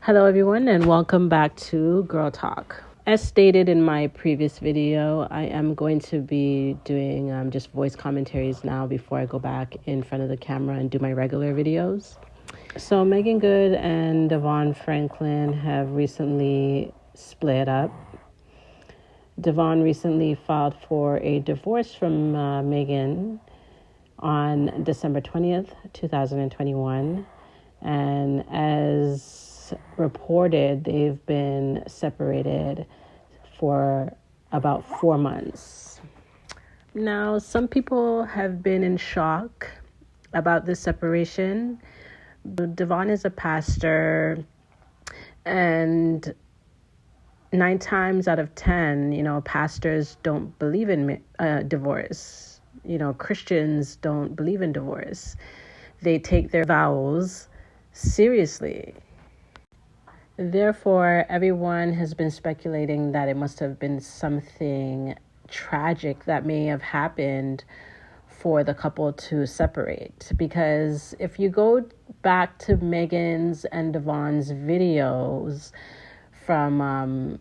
Hello everyone and welcome back to Girl Talk. As stated in my previous video, I am going to be doing just voice commentaries now before I go back in front of the camera and do my regular videos. So Meagan Good and Devon Franklyn have recently split up. Devon recently filed for a divorce from Meagan on December 20th, 2021. And as reported, they've been separated for about 4 months. Now, some people have been in shock about this separation. Devon is a pastor, and 9 times out of 10, pastors don't believe in divorce. Christians don't believe in divorce. They take their vows seriously. Therefore, everyone has been speculating that it must have been something tragic that may have happened for the couple to separate. Because if you go back to Meagan's and Devon's videos from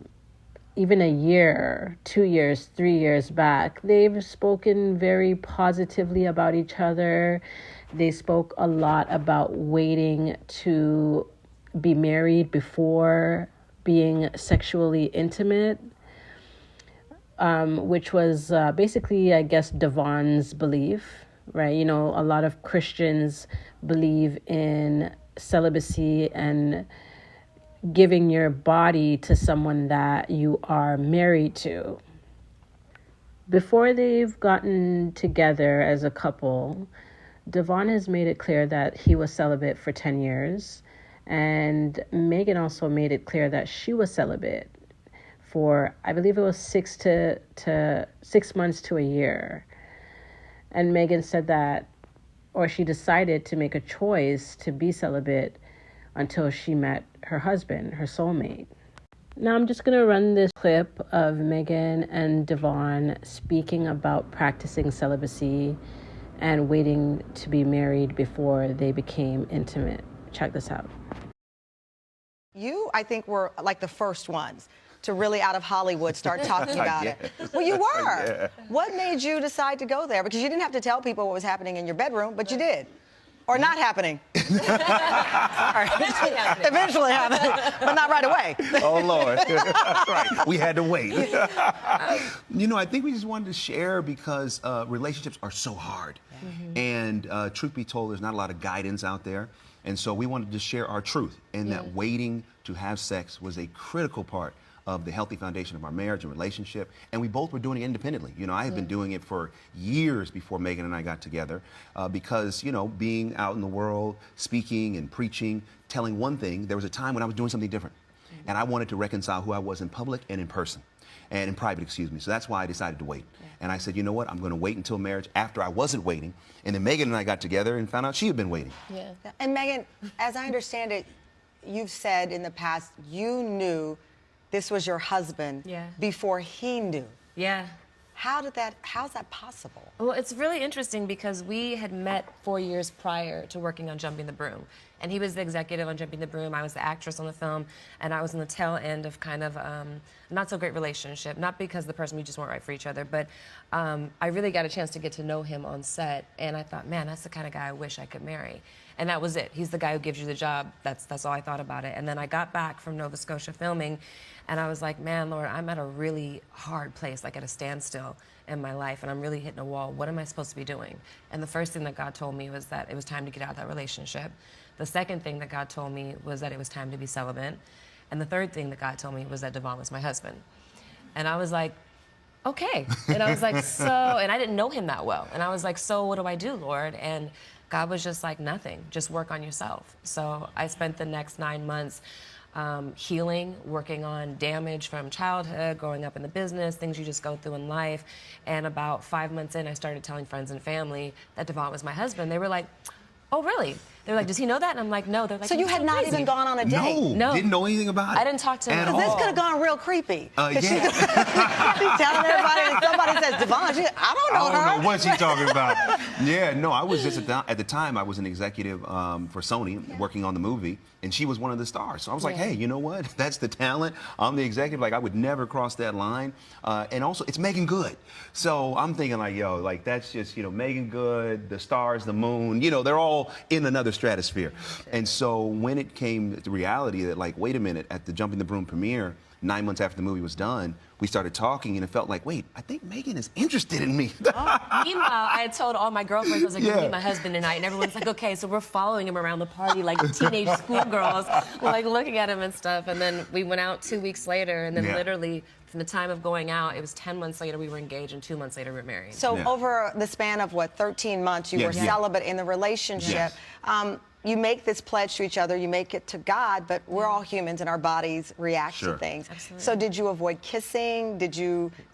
even a year, 2 years, 3 years back, they've spoken very positively about each other. They spoke a lot about waiting to be married before being sexually intimate, which was basically, I guess, Devon's belief, right? A lot of Christians believe in celibacy and giving your body to someone that you are married to. Before they've gotten together as a couple, Devon has made it clear that he was celibate for 10 years. And Meagan also made it clear that she was celibate for, I believe it was 6 months to a year. And Meagan said that, or she decided to make a choice to be celibate until she met her husband, her soulmate. Now I'm just going to run this clip of Meagan and Devon speaking about practicing celibacy and waiting to be married before they became intimate. Check this out. You, I think, were like the first ones to really out of Hollywood start talking about it. Well, you were. Yeah. What made you decide to go there? Because you didn't have to tell people what was happening in your bedroom, but you did. Or not happening. Eventually happening, but not right away. Oh, Lord. That's right. We had to wait. I think we just wanted to share because relationships are so hard. Mm-hmm. And truth be told, there's not a lot of guidance out there. And so we wanted to share our truth, and that waiting to have sex was a critical part of the healthy foundation of our marriage and relationship. And we both were doing it independently. I had been doing it for years before Meagan and I got together because, being out in the world, speaking and preaching, telling one thing, there was a time when I was doing something different. Mm-hmm. And I wanted to reconcile who I was in public and in person. And in private, excuse me. So that's why I decided to wait. Yeah. And I said, you know what? I'm going to wait until marriage after I wasn't waiting. And then Meagan and I got together and found out she had been waiting. Yeah. And Meagan, as I understand it, you've said in the past you knew this was your husband before he knew. Yeah. How's that possible? Well, it's really interesting because we had met 4 years prior to working on Jumping the Broom. And he was the executive on Jumping the Broom. I was the actress on the film. And I was on the tail end of kind of not so great relationship. Not because the person, we just weren't right for each other. But I really got a chance to get to know him on set. And I thought, man, that's the kind of guy I wish I could marry. And that was it. He's the guy who gives you the job. That's all I thought about it. And then I got back from Nova Scotia filming. And I was like, man, Lord, I'm at a really hard place, like at a standstill in my life, and I'm really hitting a wall. What am I supposed to be doing? And the first thing that God told me was that it was time to get out of that relationship. The second thing that God told me was that it was time to be celibate. And the third thing that God told me was that Devon was my husband. And I was like, okay. And I was like, and I didn't know him that well. And I was like, so what do I do, Lord? And God was just like, nothing, just work on yourself. So I spent the next 9 months healing, working on damage from childhood, growing up in the business, things you just go through in life. And about 5 months in, I started telling friends and family that Devon was my husband. They were like, oh, really? They're like, does he know that? And I'm like, no. They're like, so you had not even gone on a date? No, didn't know anything about it. I didn't talk to him at at all. This could have gone real creepy. Yeah. She can't be telling everybody, and somebody says, Devon, I don't know her. I don't know what she's talking about. Yeah, no, I was just at the time I was an executive for Sony working on the movie, and she was one of the stars. So I was like, hey, you know what? That's the talent. I'm the executive. Like I would never cross that line. And also, it's Meagan Good. So I'm thinking like, yo, like that's just Meagan Good, the stars, the moon. They're all in another stratosphere. And so when it came to reality that like, wait a minute, at the Jumping the Broom premiere, 9 months after the movie was done, we started talking, and it felt like, wait, I think Meagan is interested in me. Meanwhile, I had told all my girlfriends, I was like, I'm meet my husband tonight, and everyone's like, okay, so we're following him around the party like teenage schoolgirls, like looking at him and stuff. And then we went out 2 weeks later, and then literally from the time of going out, it was 10 months later we were engaged, and 2 months later we were married. So over the span of, 13 months, you were celibate in the relationship. You make this pledge to each other, you make it to God, but we're all humans and our bodies react to things. Absolutely. So did you avoid kissing?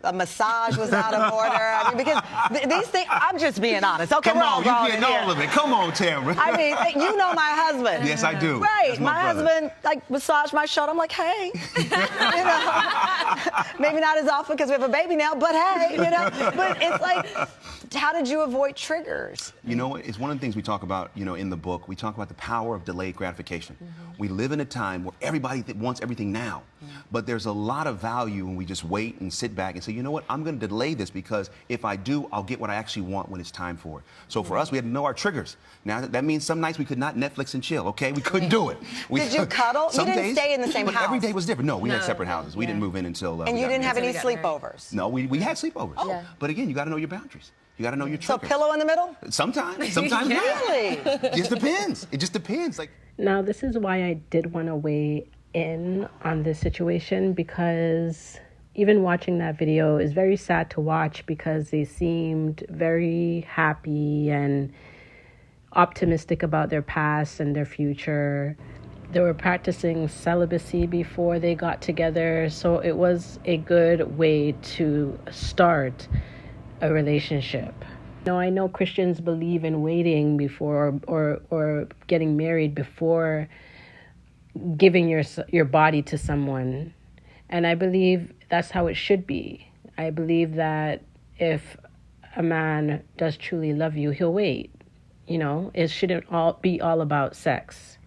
A massage was out of order? I mean, because these things, I'm just being honest. Okay, Come on, you getting all of it. Come on, Tamara. I mean, you know my husband. Yes, I do. Right, That's my husband like massaged my shoulder. I'm like, hey, maybe not as often because we have a baby now, but hey, But it's like, how did you avoid triggers? You know, it's one of the things we talk about, in the book. We talk about the power of delayed gratification. We live in a time where everybody wants everything now, but there's a lot of value when we just wait and sit back and say, you know what, I'm going to delay this because if I do, I'll get what I actually want when it's time for it. So for us, we had to know our triggers. Now, that means some nights we could not Netflix and chill, okay? We couldn't do it. Did you cuddle? You didn't stay in the same house? Every day was different. No, we had separate houses. We didn't move in until And you didn't have any sleepovers? No, we had sleepovers. Oh. But again, you got to know your boundaries. You got to know your triggers. So pillow in the middle? Sometimes not. Really? It just depends. It just depends. Like. Now, this is why I did want to weigh in on this situation, because even watching that video is very sad to watch because they seemed very happy and optimistic about their past and their future. They were practicing celibacy before they got together, so it was a good way to start a relationship. Now, I know Christians believe in waiting before or getting married before giving your body to someone. And I believe that's how it should be. I believe that if a man does truly love you, he'll wait. It shouldn't be all about sex.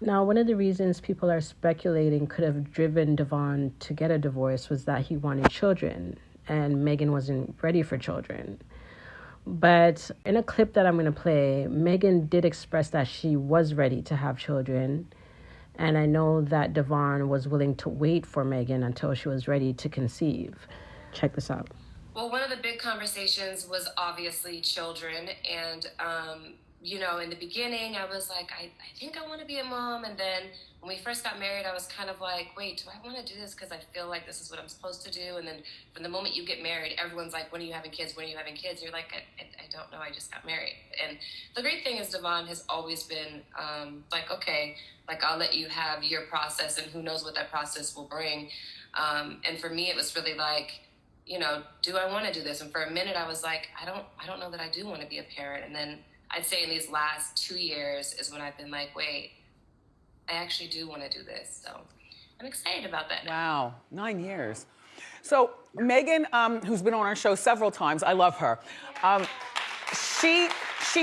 Now, one of the reasons people are speculating could have driven Devon to get a divorce was that he wanted children, and Meagan wasn't ready for children. But in a clip that I'm going to play, Meagan did express that she was ready to have children. And I know that Devon was willing to wait for Meagan until she was ready to conceive. Check this out. Well, one of the big conversations was obviously children. And, in the beginning, I was like, I think I want to be a mom. And then when we first got married, I was kind of like, wait, do I want to do this because I feel like this is what I'm supposed to do? And then from the moment you get married, everyone's like, when are you having kids? When are you having kids? And you're like, I don't know. I just got married. And the great thing is Devon has always been like, okay, like I'll let you have your process and who knows what that process will bring. And for me, it was really like, do I want to do this? And for a minute, I was like, I don't know that I do want to be a parent. And then I'd say in these last 2 years is when I've been like, wait, I actually do want to do this. So I'm excited about that. Wow, 9 years. So Meagan, who's been on our show several times, I love her. She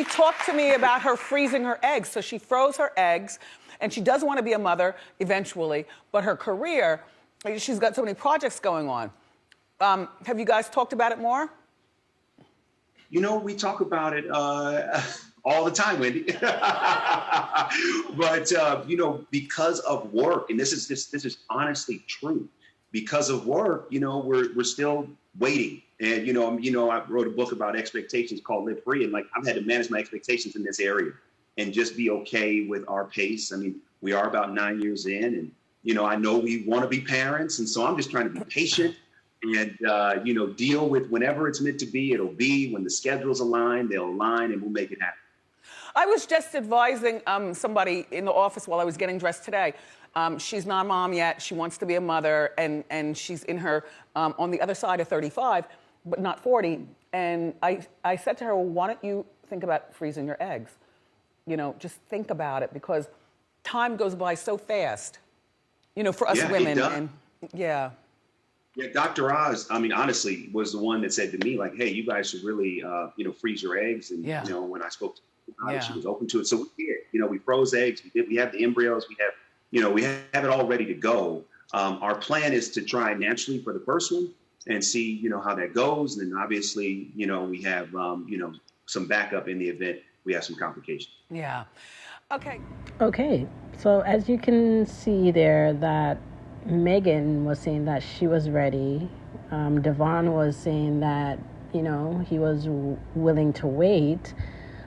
talked to me about her freezing her eggs. So she froze her eggs, and she does want to be a mother eventually, but her career, she's got so many projects going on. Have you guys talked about it more? We talk about it all the time, Wendy. But because of work, and this is honestly true. Because of work, we're still waiting. And I wrote a book about expectations called Live Free, and like I've had to manage my expectations in this area and just be okay with our pace. I mean, we are about 9 years in, and I know we want to be parents, and so I'm just trying to be patient. And, deal with whenever it's meant to be, it'll be. When the schedules align, they'll align, and we'll make it happen. I was just advising somebody in the office while I was getting dressed today. She's not a mom yet. She wants to be a mother, and she's in her, on the other side of 35, but not 40. And I said to her, well, why don't you think about freezing your eggs? Just think about it, because time goes by so fast, for us women. It does. And yeah. Yeah, Dr. Oz, I mean, honestly, was the one that said to me, like, hey, you guys should really, freeze your eggs. And, when I spoke to her about it, she was open to it. So we did, we froze eggs. We have the embryos. We have it all ready to go. Our plan is to try naturally for the first one and see, how that goes. And then obviously, we have, some backup in the event we have some complications. Yeah. Okay. Okay, so as you can see there, that Meagan was saying that she was ready. Devon was saying that, he was willing to wait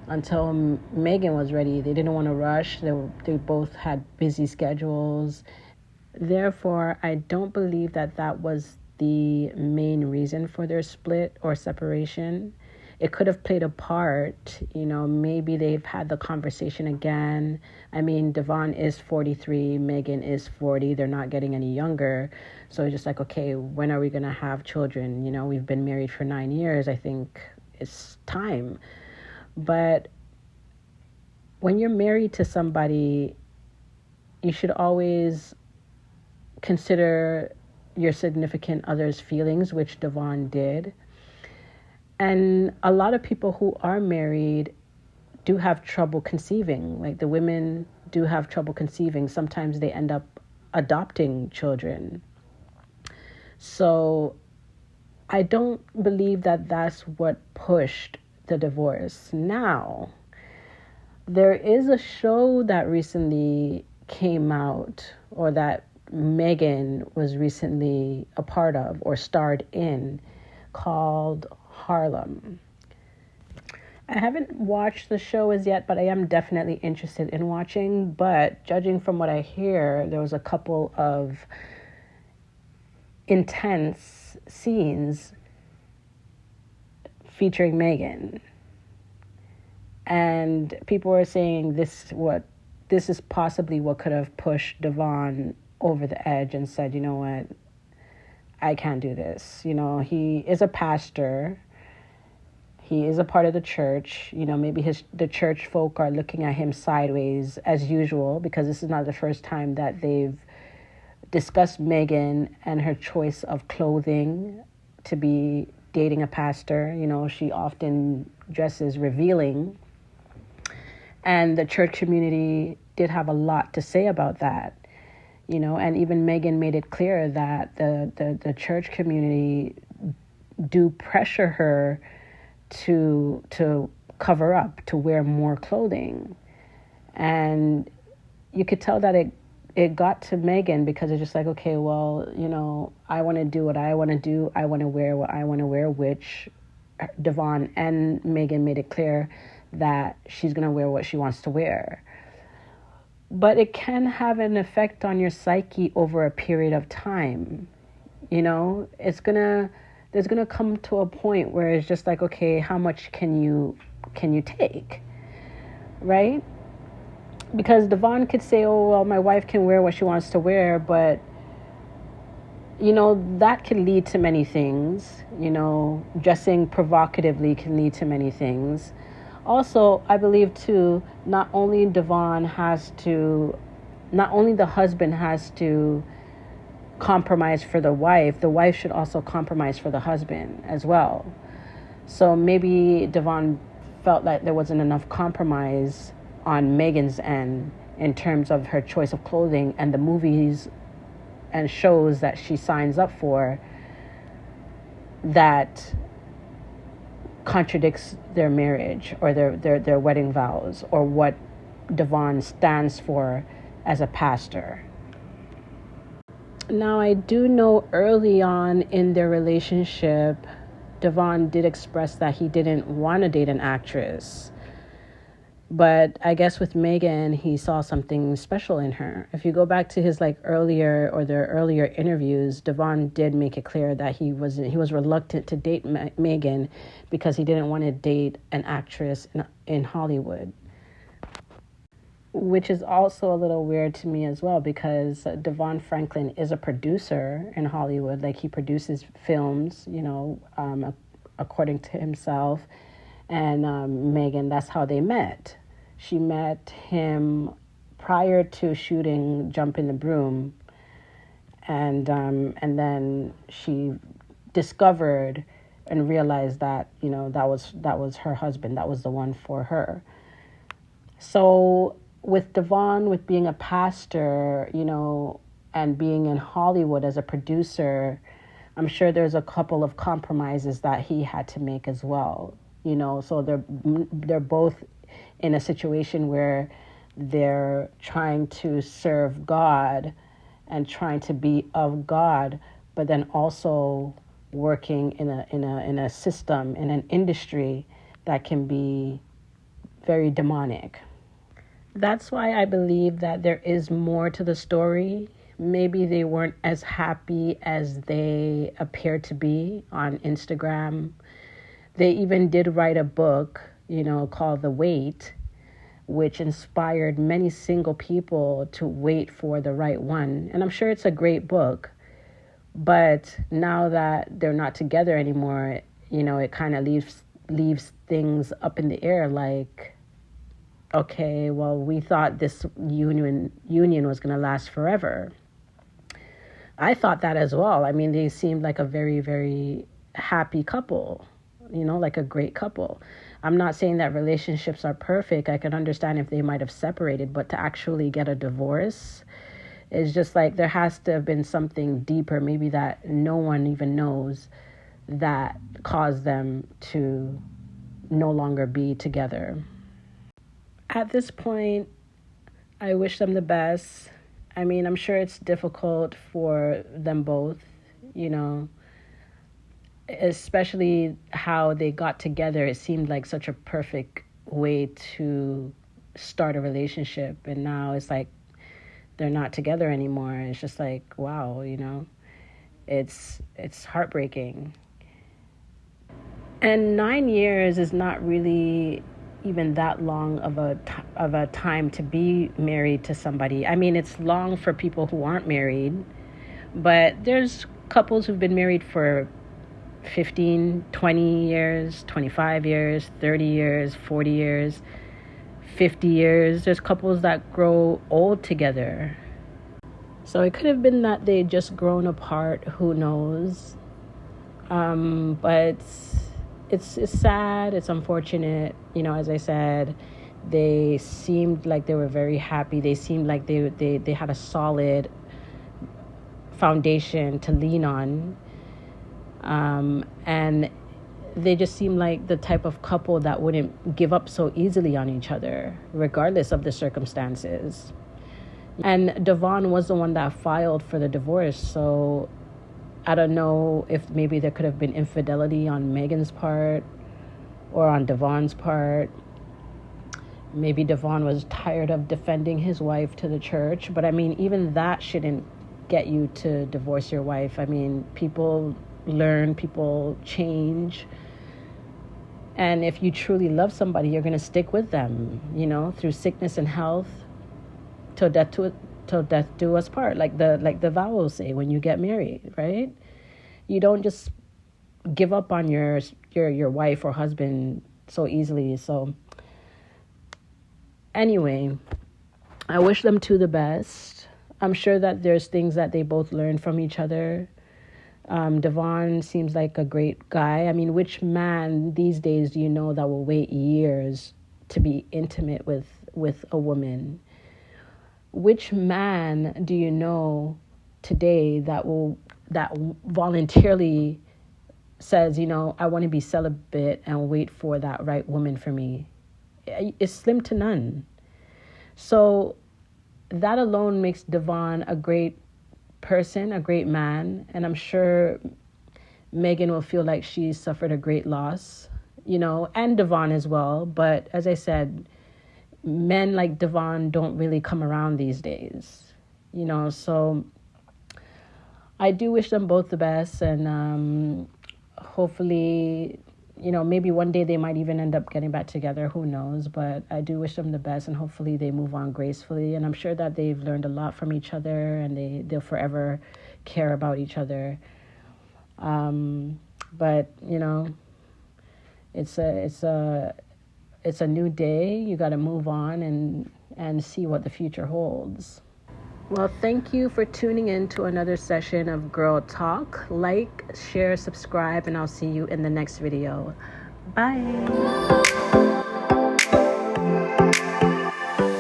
until Meagan was ready. They didn't want to rush. They both had busy schedules. Therefore, I don't believe that that was the main reason for their split or separation. It could have played a part, maybe they've had the conversation again. I mean, Devon is 43, Meagan is 40, they're not getting any younger. So it's just like, okay, when are we going to have children? We've been married for 9 years. I think it's time. But when you're married to somebody, you should always consider your significant other's feelings, which Devon did. And a lot of people who are married do have trouble conceiving. Like the women do have trouble conceiving. Sometimes they end up adopting children. So I don't believe that that's what pushed the divorce. Now, there is a show that recently came out, or that Meagan was recently a part of or starred in, called Harlem. I haven't watched the show as yet, but I am definitely interested in watching. But judging from what I hear, there was a couple of intense scenes featuring Meagan. And people were saying this is possibly what could have pushed Devon over the edge and said, you know what, I can't do this. He is a pastor. He is a part of the church. Maybe the church folk are looking at him sideways as usual, because this is not the first time that they've discussed Meagan and her choice of clothing to be dating a pastor. She often dresses revealing. And the church community did have a lot to say about that. And even Meagan made it clear that the church community do pressure her to cover up, to wear more clothing. And you could tell that it got to Meagan, because it's just like, okay, well, I want to do what I want to do. I want to wear what I want to wear, which Devon and Meagan made it clear that she's going to wear what she wants to wear. But it can have an effect on your psyche over a period of time. There's gonna come to a point where it's just like, okay, how much can you take, right? Because Devon could say, oh, well, my wife can wear what she wants to wear, but that can lead to many things. Dressing provocatively can lead to many things. Also, I believe too, not only the husband has to compromise for the wife should also compromise for the husband as well. So maybe Devon felt that there wasn't enough compromise on Meagan's end in terms of her choice of clothing and the movies and shows that she signs up for that contradicts their marriage or their wedding vows, or what Devon stands for as a pastor. Now, I do know early on in their relationship, Devon did express that he didn't want to date an actress. But I guess with Meagan, he saw something special in her. If you go back to his their earlier interviews, Devon did make it clear that he was reluctant to date Meagan because he didn't want to date an actress in Hollywood. Which is also a little weird to me as well, because Devon Franklyn is a producer in Hollywood. Like, he produces films, according to himself. And Meagan, that's how they met. She met him prior to shooting Jump in the Broom. and then she discovered and realized that, you know, that was her husband, that was the one for her. So with Devon, with being a pastor, you know, and being in Hollywood as a producer, I'm sure there's a couple of compromises that he had to make as well. You know, so they're both in a situation where they're trying to serve God and trying to be of God, but then also working in a system, in an industry that can be very demonic. That's why I believe that there is more to the story. Maybe they weren't as happy as they appeared to be on Instagram. They even did write a book, you know, called The Wait, which inspired many single people to wait for the right one. And I'm sure it's a great book. But now that they're not together anymore, you know, it kind of leaves things up in the air, like, okay, well, we thought this union was going to last forever. I thought that as well. I mean, they seemed like a very, very happy couple, you know, like a great couple. I'm not saying that relationships are perfect. I can understand if they might have separated, but to actually get a divorce is just like, there has to have been something deeper, maybe that no one even knows, that caused them to no longer be together. At this point, I wish them the best. I mean, I'm sure it's difficult for them both, you know, especially how they got together. It seemed like such a perfect way to start a relationship. And now it's like they're not together anymore. It's just like, wow, you know, it's heartbreaking. And 9 years is not really even that long of a time to be married to somebody. I mean, it's long for people who aren't married, but there's couples who've been married for 15, 20 years, 25 years, 30 years, 40 years, 50 years. There's couples that grow old together. So it could have been that they just grown apart, who knows. But it's sad, it's unfortunate. You know, as I said, they seemed like they were very happy. They seemed like they had a solid foundation to lean on. And they just seemed like the type of couple that wouldn't give up so easily on each other, regardless of the circumstances. And Devon was the one that filed for the divorce, so I don't know if maybe there could have been infidelity on Meagan's part or on Devon's part. Maybe Devon was tired of defending his wife to the church, but I mean, even that shouldn't get you to divorce your wife. I mean, people learn, people change. And if you truly love somebody, you're going to stick with them, you know, through sickness and health, till death do us part, like the vows say when you get married, right? You don't just give up on your wife or husband so easily. So anyway, I wish them two the best. I'm sure that there's things that they both learned from each other. Devon seems like a great guy. I mean, which man these days do you know that will wait years to be intimate with a woman? Which man do you know today that voluntarily says, you know, I want to be celibate and wait for that right woman for me? It's slim to none. So that alone makes Devon a great person, a great man, and I'm sure Meagan will feel like she suffered a great loss, you know, and Devon as well. But as I said, men like Devon don't really come around these days, you know, so I do wish them both the best, and hopefully, you know, maybe one day they might even end up getting back together, who knows, but I do wish them the best, and hopefully they move on gracefully, and I'm sure that they've learned a lot from each other, and they'll forever care about each other. But, you know, it's a new day. You got to move on and see what the future holds. Well, thank you for tuning in to another session of Girl Talk. Like, share, subscribe, and I'll see you in the next video. Bye.